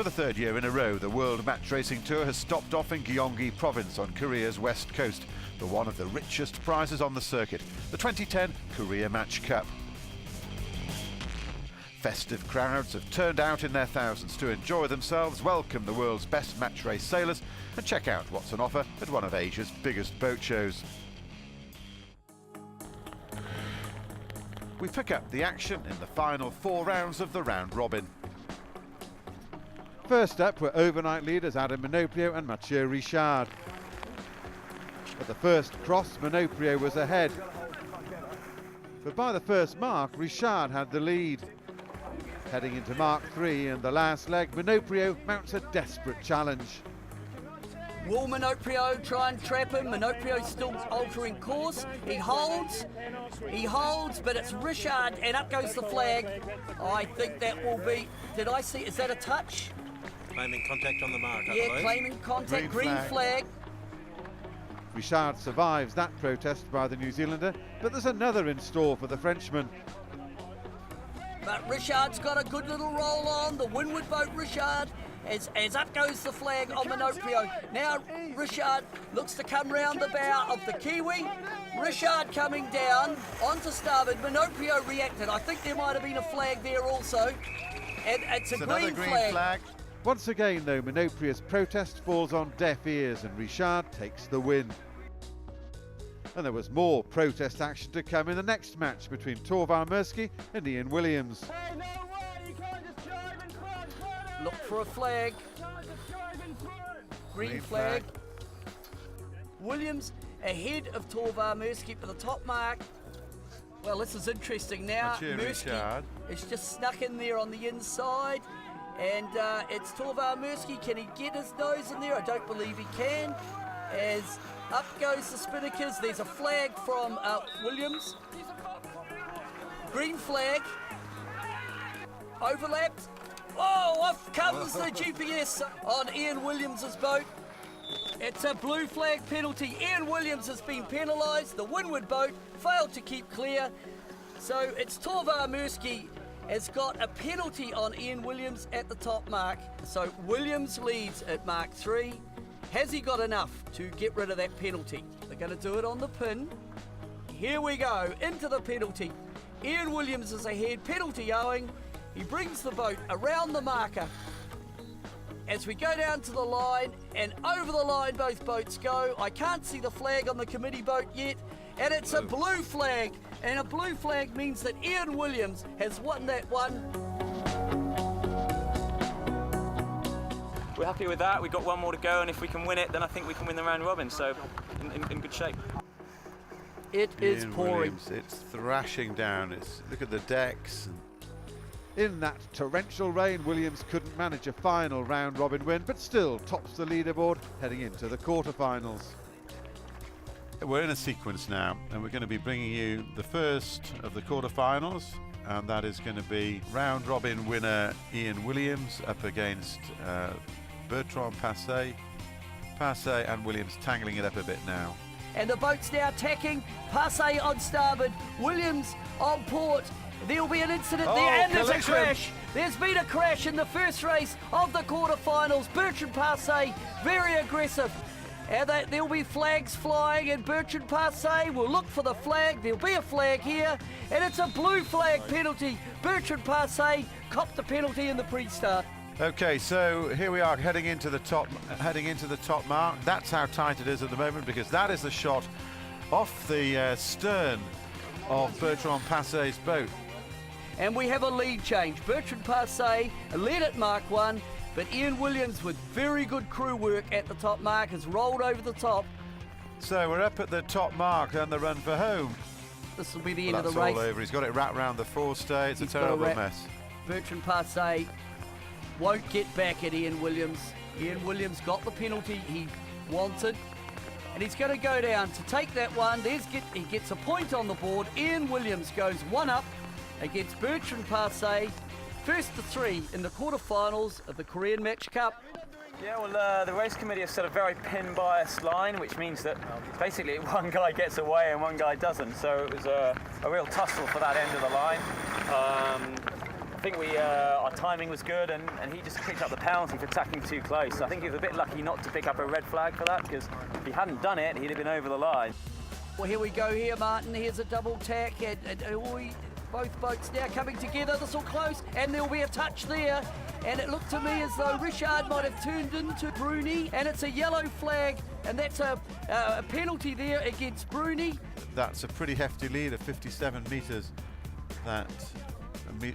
For the third year in a row, the World Match Racing Tour has stopped off in Gyeonggi Province on Korea's west coast for one of the richest prizes on the circuit, the 2010 Korea Match Cup. Festive crowds have turned out in their thousands to enjoy themselves, welcome the world's best match race sailors and check out what's on offer at one of Asia's biggest boat shows. We pick up the action in the final 4 rounds of the round robin. First up were overnight leaders Adam Monoprio and Mathieu Richard. At the first cross, Monoprio was ahead. But by the first mark, Richard had the lead. Heading into Mark 3 and the last leg, Monoprio mounts a desperate challenge. Will Monoprio try and trap him? Monoprio still altering course. He holds, but it's Richard, and up goes the flag. I think that will be, did I see, is that a touch? Claiming contact on the mark, I Yeah, believe. claiming contact, green flag. Richard survives that protest by the New Zealander, but there's another in store for the Frenchman. But Richard's got a good little roll on, the windward boat Richard, as up goes the flag on Monoprio. Now Richard looks to come round the bow of the Kiwi. Richard coming down onto starboard, Monoprio reacted. I think there might have been a flag there also. And it's a green flag. Once again though, Monoprio's protest falls on deaf ears and Richard takes the win. And there was more protest action to come in the next match between Torvar Murski and Ian Williams. Hey, no way! You can't just drive in front! Look for a flag. You can't just drive in front! Green flag. Williams ahead of Torvar Murski for the top mark. Well, this is interesting now. Murski is just snuck in there on the inside. And it's Torvar Murski. Can he get his nose in there? I don't believe he can. As up goes the spinnakers. There's a flag from Williams. Green flag. Overlapped. Oh, off comes the GPS on Ian Williams's boat. It's a blue flag penalty. Ian Williams has been penalised. The windward boat failed to keep clear. So it's Torvar Murski has got a penalty on Ian Williams at the top mark. So Williams leads at Mark 3. Has he got enough to get rid of that penalty? They're going to do it on the pin. Here we go, into the penalty. Ian Williams is ahead, penalty owing. He brings the boat around the marker. As we go down to the line, and over the line both boats go. I can't see the flag on the committee boat yet, and it's a blue flag. And a blue flag means that Ian Williams has won that one. We're happy with that. We've got one more to go, and if we can win it, then I think we can win the round robin. So, in good shape. It is Ian pouring. Williams, it's thrashing down. Look at the decks. In that torrential rain, Williams couldn't manage a final round robin win, but still tops the leaderboard heading into the quarterfinals. We're in a sequence now, and we're going to be bringing you the first of the quarterfinals, and that is going to be round robin winner Ian Williams up against Bertrand Passé. Passé and Williams tangling it up a bit now. And the boat's now tacking. Passé on starboard, Williams on port. There'll be an incident there, and there's a crash. There's been a crash in the first race of the quarterfinals. Bertrand Passé, very aggressive. And there'll be flags flying, and Bertrand Passé will look for the flag. There'll be a flag here, and it's a blue flag penalty. Bertrand Passé copped the penalty in the pre-start. Okay, so here we are heading into the top mark. That's how tight it is at the moment, because that is the shot off the stern of Bertrand Passé's boat. And we have a lead change. Bertrand Passé led at Mark 1, but Ian Williams, with very good crew work at the top mark, has rolled over the top. So we're up at the top mark and the run for home. This will be the end of the That's race. all over. He's got it wrapped around the forestay. It's a terrible mess. Bertrand Passé won't get back at Ian Williams. Ian Williams got the penalty he wanted, and he's going to go down to take that one. He gets a point on the board. Ian Williams goes one up against Bertrand Passé. First to 3 in the quarterfinals of the Korean Match Cup. Yeah, well, the race committee has set a very pin-biased line, which means that basically one guy gets away and one guy doesn't. So it was a real tussle for that end of the line. I think our timing was good, and he just picked up the penalty for tacking too close. I think he was a bit lucky not to pick up a red flag for that, because if he hadn't done it, he'd have been over the line. Well, here we go here, Martin. Here's a double tack, and both boats now coming together. This will close, and there'll be a touch there. And it looked to me as though Richard might have turned into Bruni, and it's a yellow flag, and that's a penalty there against Bruni. That's a pretty hefty lead of 57 metres that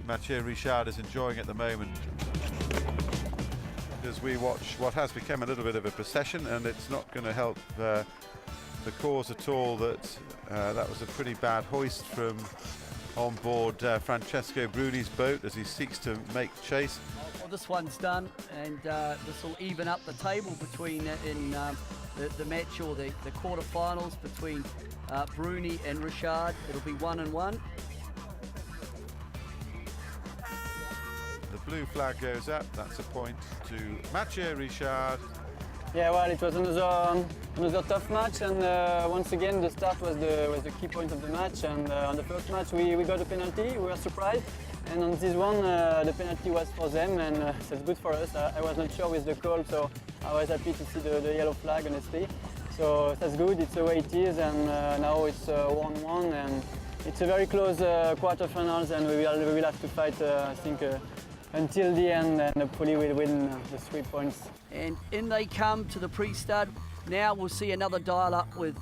Mathieu Richard is enjoying at the moment. As we watch what has become a little bit of a procession, and it's not going to help the cause at all that that was a pretty bad hoist from on board Francesco Bruni's boat as he seeks to make chase. Well, this one's done, and this will even up the table between the match, or the quarterfinals between Bruni and Richard. It'll be 1-1. The blue flag goes up. That's a point to Mathieu Richard. Yeah, well, it was another tough match, and once again the start was the key point of the match. And on the first match we got a penalty. We were surprised, and on this one the penalty was for them, and that's good for us. I was not sure with the call, so I was happy to see the yellow flag, honestly. So that's good. It's the way it is, and now it's 1-1, and it's a very close quarterfinals, and we will have to fight, I think, until the end, and hopefully we'll win the 3 points. And in they come to the pre-stud. Now we'll see another dial-up with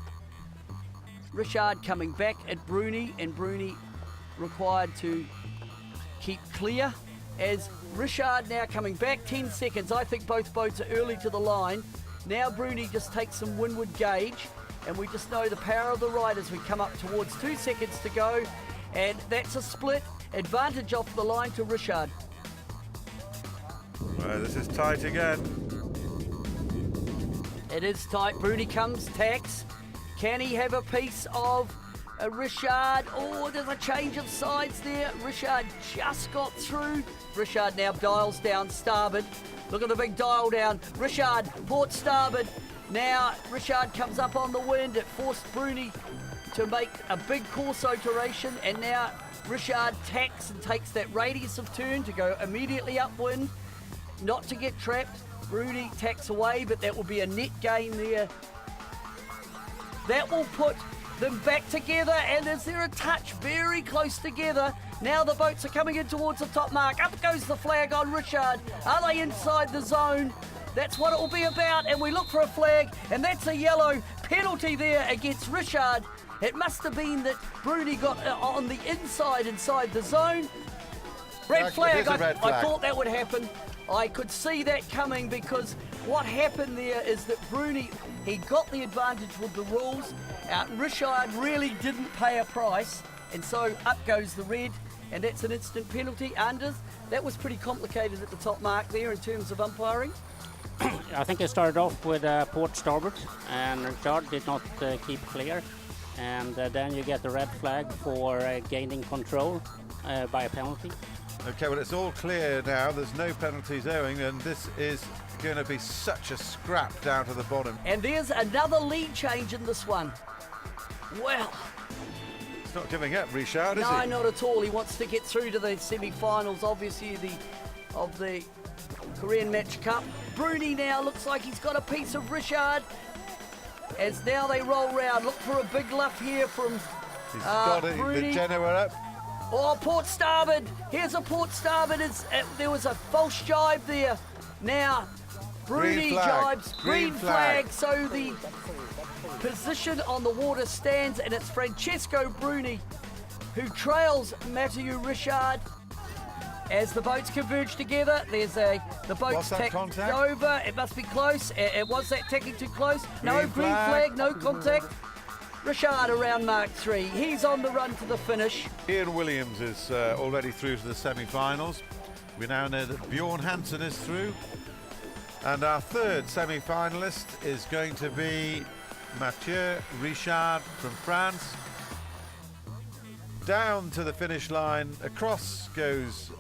Richard coming back at Bruni, and Bruni required to keep clear. As Richard now coming back, 10 seconds. I think both boats are early to the line. Now Bruni just takes some windward gauge, and we just know the power of the ride as we come up towards 2 seconds to go. And that's a split advantage off the line to Richard. Well, this is tight again. It is tight. Bruni comes, tacks. Can he have a piece of Richard? Oh, there's a change of sides there. Richard just got through. Richard now dials down starboard. Look at the big dial down. Richard, port starboard. Now Richard comes up on the wind. It forced Bruni to make a big course alteration, and now Richard tacks and takes that radius of turn to go immediately upwind, not to get trapped. Bruni tacks away, but that will be a net gain there. That will put them back together, and is there a touch? Very close together. Now the boats are coming in towards the top mark. Up goes the flag on Richard. Are they inside the zone? That's what it will be about, and we look for a flag, and that's a yellow penalty there against Richard. It must have been that Bruni got on the inside the zone. Red flag. I thought that would happen. I could see that coming, because what happened there is that Bruni, he got the advantage with the rules. Richard really didn't pay a price, and so up goes the red, and that's an instant penalty. Anders, that was pretty complicated at the top mark there in terms of umpiring. I think it started off with port starboard, and Richard did not keep clear, and then you get the red flag for gaining control by a penalty. Okay, well, it's all clear now. There's no penalties owing, and this is going to be such a scrap down to the bottom. And there's another lead change in this one. Well, He's not giving up, Richard, is no, he? not at all. He wants to get through to the semi-finals, obviously, of the Korean Match Cup. Bruni now looks like he's got a piece of Richard. As now they roll round, look for a big luff here from He's got Bruni. the Genoa up. Oh, port starboard. Here's a port starboard. There was a false jibe there. Now, Bruni jibes. Green flag. So the position on the water stands, and it's Francesco Bruni who trails Mathieu Richard. As the boats converge together, the boats tack over. It must be close. Was that tacking too close? No, green flag, no contact. Richard around Mark 3. He's on the run to the finish. Ian Williams is already through to the semi-finals. We now know that Bjorn Hansen is through. And our third semi-finalist is going to be Mathieu Richard from France. Down to the finish line, across goes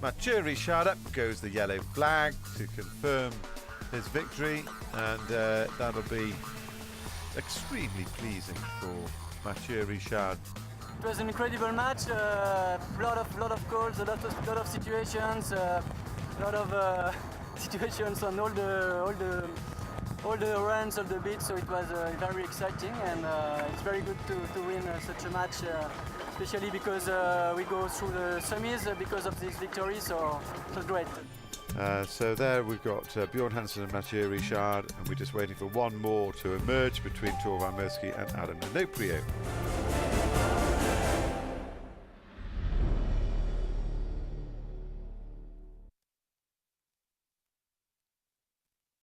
Mathieu Richard, up goes the yellow flag to confirm his victory, and that'll be extremely pleasing for Mathieu Richard. It was an incredible match. Lot of calls, a lot of situations, lot of situations on all the runs, all the beats. So it was very exciting, and it's very good to win such a match, especially because we go through the semis because of this victory. So it was great. So there we've got Bjorn Hansen and Mathieu Richard, and we're just waiting for one more to emerge between Torvan Murski and Adam Monoprio.